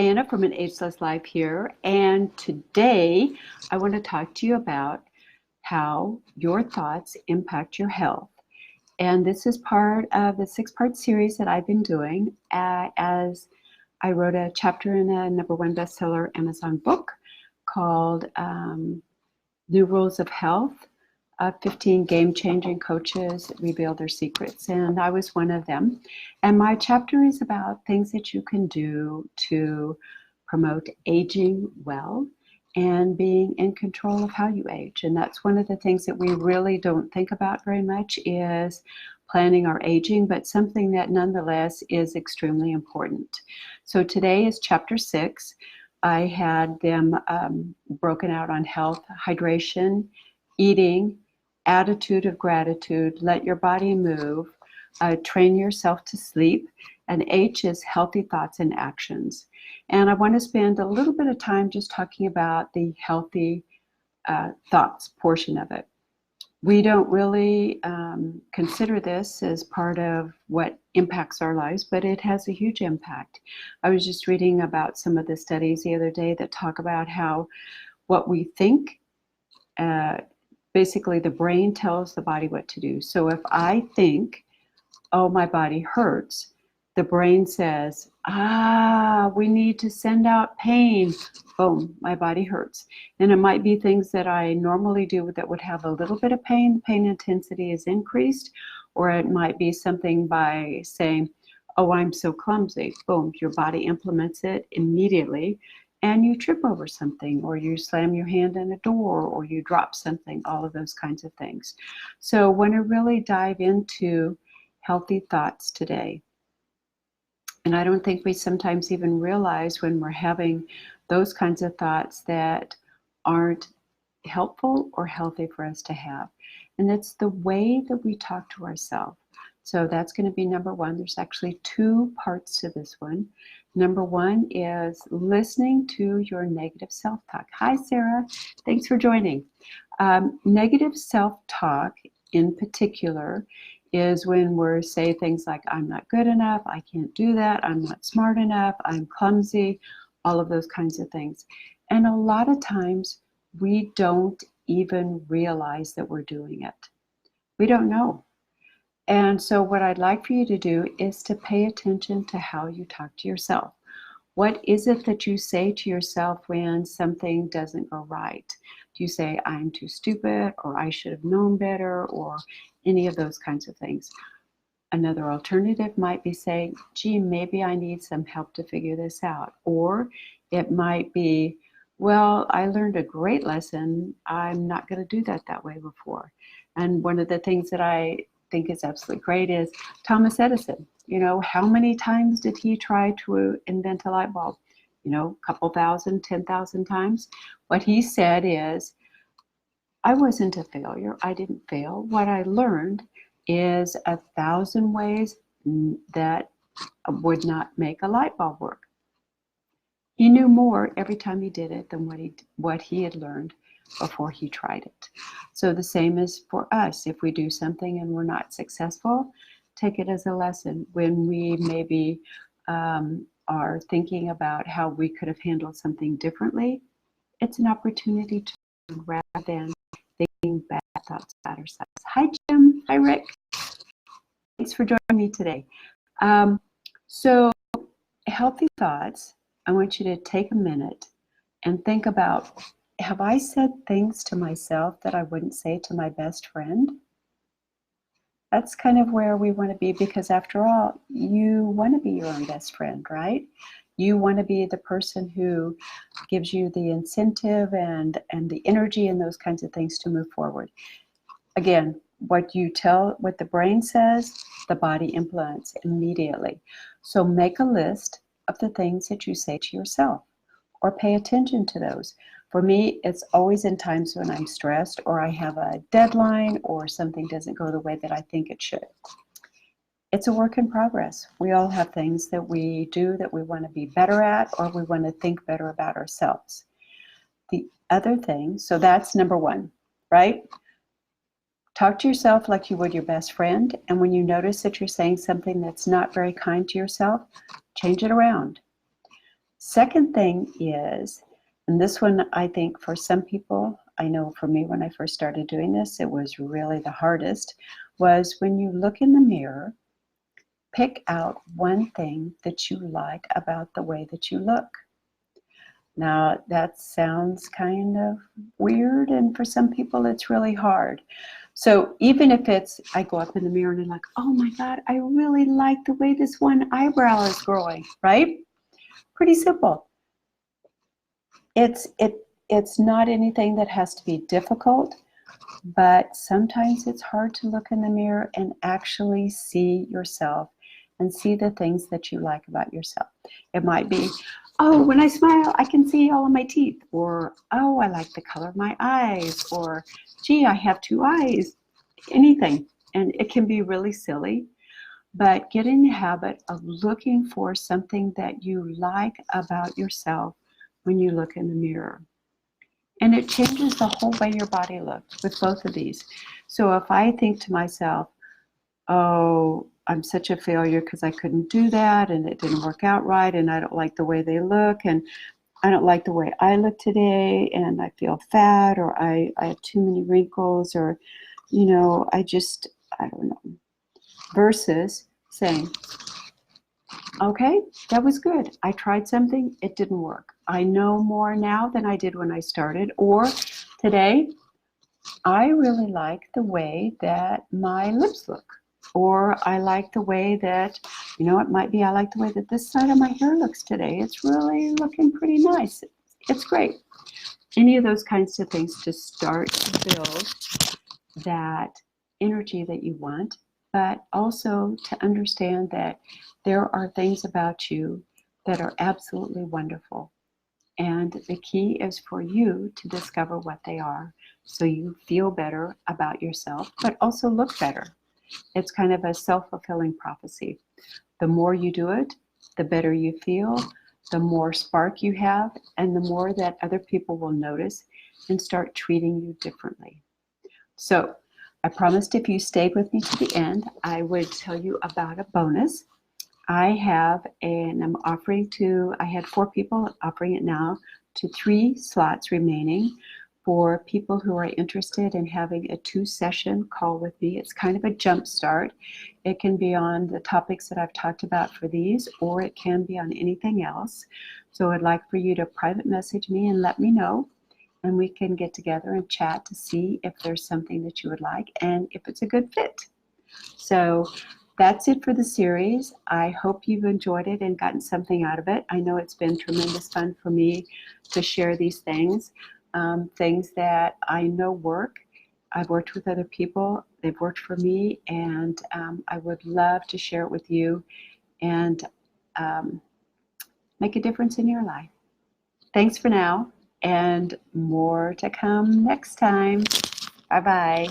Diana from An Ageless Life here, and today I want to talk to you about how your thoughts impact your health. And this is part of the 6-part series that I've been doing as I wrote a chapter in a #1 bestseller Amazon book called New Rules of Health. 15 game-changing coaches reveal their secrets, and I was one of them. And my chapter is about things that you can do to promote aging well and being in control of how you age. And that's one of the things that we really don't think about very much is planning our aging, but something that nonetheless is extremely important. So today is chapter 6. I had them broken out on health, hydration, eating, attitude of gratitude, let your body move, train yourself to sleep, and H is healthy thoughts and actions. And I want to spend a little bit of time just talking about the healthy thoughts portion of it. We don't really consider this as part of what impacts our lives, but it has a huge impact. I was just reading about some of the studies the other day that talk about how what we think basically, the brain tells the body what to do. So if I think, oh, my body hurts, the brain says, we need to send out pain. Boom, my body hurts. And it might be things that I normally do that would have a little bit of pain. Pain intensity is increased. Or it might be something by saying, oh, I'm so clumsy. Boom, your body implements it immediately. And you trip over something, or you slam your hand in a door, or you drop something, all of those kinds of things. So I want to really dive into healthy thoughts today. And I don't think we sometimes even realize when we're having those kinds of thoughts that aren't helpful or healthy for us to have. And it's the way that we talk to ourselves. So that's going to be #1. There's actually 2 parts to this one. #1 is listening to your negative self-talk. Hi, Sarah. Thanks for joining. Negative self-talk in particular is when we're saying things like, I'm not good enough, I can't do that, I'm not smart enough, I'm clumsy, all of those kinds of things. And a lot of times we don't even realize that we're doing it. We don't know. And so what I'd like for you to do is to pay attention to how you talk to yourself. What is it that you say to yourself when something doesn't go right? Do you say, I'm too stupid, or I should have known better, or any of those kinds of things? Another alternative might be saying, gee, maybe I need some help to figure this out. Or it might be, well, I learned a great lesson. I'm not going to do that way before. And one of the things that I think is absolutely great is Thomas Edison. You know, how many times did he try to invent a light bulb? You know, a couple thousand, 10,000 times. What he said is, I wasn't a failure. I didn't fail. What I learned is 1,000 ways that would not make a light bulb work. He knew more every time he did it than what he had learned before he tried it. So the same is for us. If we do something and we're not successful, take it as a lesson. When we maybe are thinking about how we could have handled something differently, it's an opportunity to learn rather than thinking bad thoughts about ourselves. Hi, Jim. Hi, Rick. Thanks for joining me today. So healthy thoughts, I want you to take a minute and think about, have I said things to myself that I wouldn't say to my best friend? That's kind of where we want to be, because after all, you want to be your own best friend, right? You want to be the person who gives you the incentive and the energy and those kinds of things to move forward. Again, what the brain says, the body implements immediately. So make a list of the things that you say to yourself, or pay attention to those. For me, it's always in times when I'm stressed, or I have a deadline, or something doesn't go the way that I think it should. It's a work in progress. We all have things that we do that we want to be better at, or we want to think better about ourselves. The other thing, so that's #1, right? Talk to yourself like you would your best friend, and when you notice that you're saying something that's not very kind to yourself, change it around. Second thing is, and this one I think for some people, I know for me when I first started doing this, it was really the hardest, was when you look in the mirror, pick out one thing that you like about the way that you look. Now, that sounds kind of weird, and for some people, it's really hard. So even if it's, I go up in the mirror and I'm like, oh my God, I really like the way this one eyebrow is growing, right? Pretty simple. It's not anything that has to be difficult, but sometimes it's hard to look in the mirror and actually see yourself and see the things that you like about yourself. It might be, oh, when I smile, I can see all of my teeth, or oh, I like the color of my eyes, or gee, I have two eyes, anything. And it can be really silly, but get in the habit of looking for something that you like about yourself when you look in the mirror. And it changes the whole way your body looks with both of these. So if I think to myself, oh, I'm such a failure because I couldn't do that and it didn't work out right and I don't like the way they look and I don't like the way I look today and I feel fat or I have too many wrinkles or, I don't know. Versus saying, okay, that was good. I tried something, it didn't work. I know more now than I did when I started. Or today, I really like the way that my lips look. Or I like the way that, it might be I like the way that this side of my hair looks today. It's really looking pretty nice. It's great. Any of those kinds of things to start to build that energy that you want, but also to understand that there are things about you that are absolutely wonderful. And the key is for you to discover what they are so you feel better about yourself, but also look better. It's kind of a self-fulfilling prophecy. The more you do it, the better you feel, the more spark you have, and the more that other people will notice and start treating you differently. So I promised if you stayed with me to the end, I would tell you about a bonus. I had 4 people offering it now to 3 slots remaining for people who are interested in having a 2-session call with me. It's kind of a jump start. It can be on the topics that I've talked about for these, or it can be on anything else. So I'd like for you to private message me and let me know, and we can get together and chat to see if there's something that you would like and if it's a good fit. So that's it for the series. I hope you've enjoyed it and gotten something out of it. I know it's been tremendous fun for me to share these things, things that I know work. I've worked with other people. They've worked for me, and I would love to share it with you and make a difference in your life. Thanks for now, and more to come next time. Bye-bye.